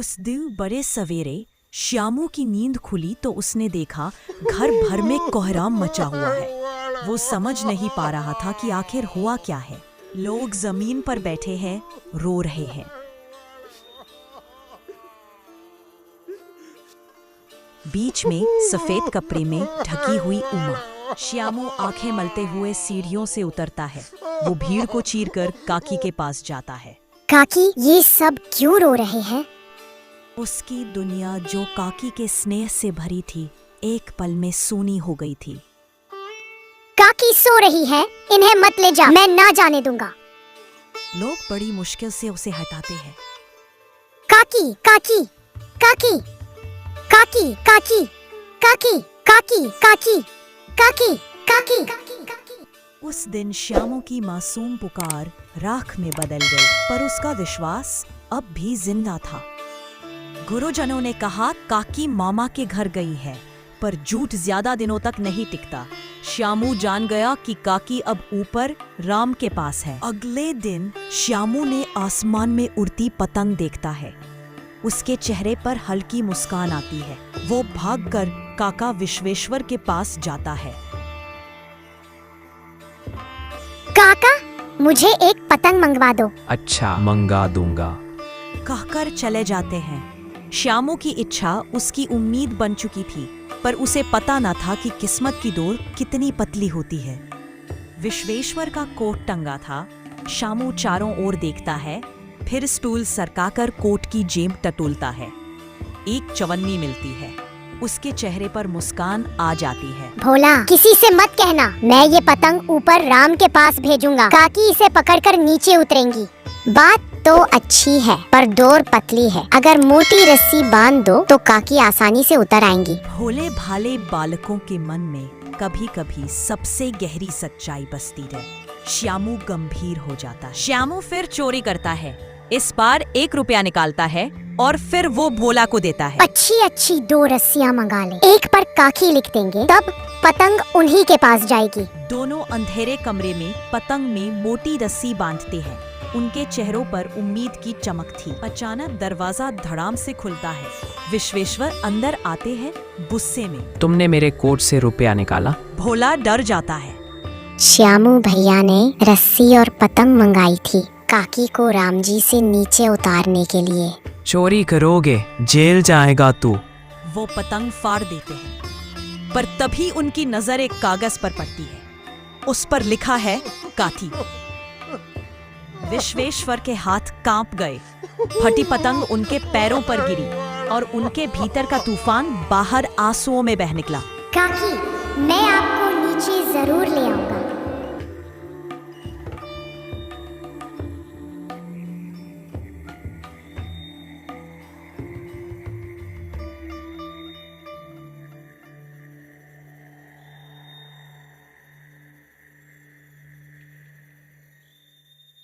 उस दिन बड़े सवेरे श्यामू की नींद खुली तो उसने देखा घर भर में कोहराम मचा हुआ है। वो समझ नहीं पा रहा था कि आखिर हुआ क्या है। लोग जमीन पर बैठे हैं, रो रहे हैं। बीच में सफेद कपड़े में ढकी हुई उमा। श्यामू आंखें मलते हुए सीढ़ियों से उतरता है। वो भीड़ को चीरकर काकी के पास जाता है। काकी, ये सब क्यों रो रहे हैं? उसकी दुनिया जो काकी के स्नेह से भरी थी, एक पल में सूनी हो गई थी। काकी सो रही है, इन्हें मत ले जा, मैं ना जाने दूंगा। लोग बड़ी मुश्किल से उसे हटाते हैं। काकी, काकी, काकी, काकी, काकी, काकी, काकी, काकी, काकी, काकी। उस दिन श्यामू की मासूम पुकार राख में बदल गई, पर उसका विश्वास अब भी जिंदा था। गुरुजनों ने कहा काकी मामा के घर गई है, पर झूठ ज्यादा दिनों तक नहीं टिकता। श्यामू जान गया कि काकी अब ऊपर राम के पास है। अगले दिन श्यामू ने आसमान में उड़ती पतंग देखता है। उसके चेहरे पर हल्की मुस्कान आती है। वो भागकर काका विश्वेश्वर के पास जाता है। काका, मुझे एक पतंग मंगवा दो। अच्छा, मंगा दूंगा, कहकर चले जाते हैं। श्यामू की इच्छा उसकी उम्मीद बन चुकी थी, पर उसे पता न था कि किस्मत की डोर कितनी पतली होती है। विश्वेश्वर का कोट टंगा था। श्यामू चारों ओर देखता है, फिर स्टूल सरकाकर कोट की जेब टटोलता है। एक चवन्नी मिलती है। उसके चेहरे पर मुस्कान आ जाती है। भोला, किसी से मत कहना, मैं ये पतंग ऊपर राम के पास भेजूंगा। काकी इसे पकड़कर नीचे उतरेंगी। बात तो अच्छी है, पर डोर पतली है। अगर मोटी रस्सी बांध दो तो काकी आसानी से उतर आएंगी। भोले भाले बालकों के मन में कभी कभी सबसे गहरी सच्चाई बसती है। श्यामू गंभीर हो जाता है। श्यामू फिर चोरी करता है। इस बार 1 रुपया निकालता है और फिर वो भोला को देता है। अच्छी 2 रस्सियाँ मंगा ले, एक पर काकी लिख देंगे, तब पतंग उन्हीं के पास जाएगी। दोनों अंधेरे कमरे में पतंग में मोटी रस्सी बांधते हैं। उनके चेहरों पर उम्मीद की चमक थी। अचानक दरवाजा धड़ाम से खुलता है। विश्वेश्वर अंदर आते हैं गुस्से में। तुमने मेरे कोट से रुपया निकाला? भोला डर जाता है। श्यामू भैया ने रस्सी और पतंग मंगाई थी, काकी को रामजी से नीचे उतारने के लिए। चोरी करोगे, जेल जाएगा तू। वो पतंग फाड़ देते हैं, पर तभी उनकी नजर एक कागज पर पड़ती है। उस पर लिखा है काकी। विश्वेश्वर के हाथ कांप गए। फटी पतंग उनके पैरों पर गिरी और उनके भीतर का तूफान बाहर आंसुओं में बह निकला। काकी, मैं आपको नीचे जरूर ले आऊंगा।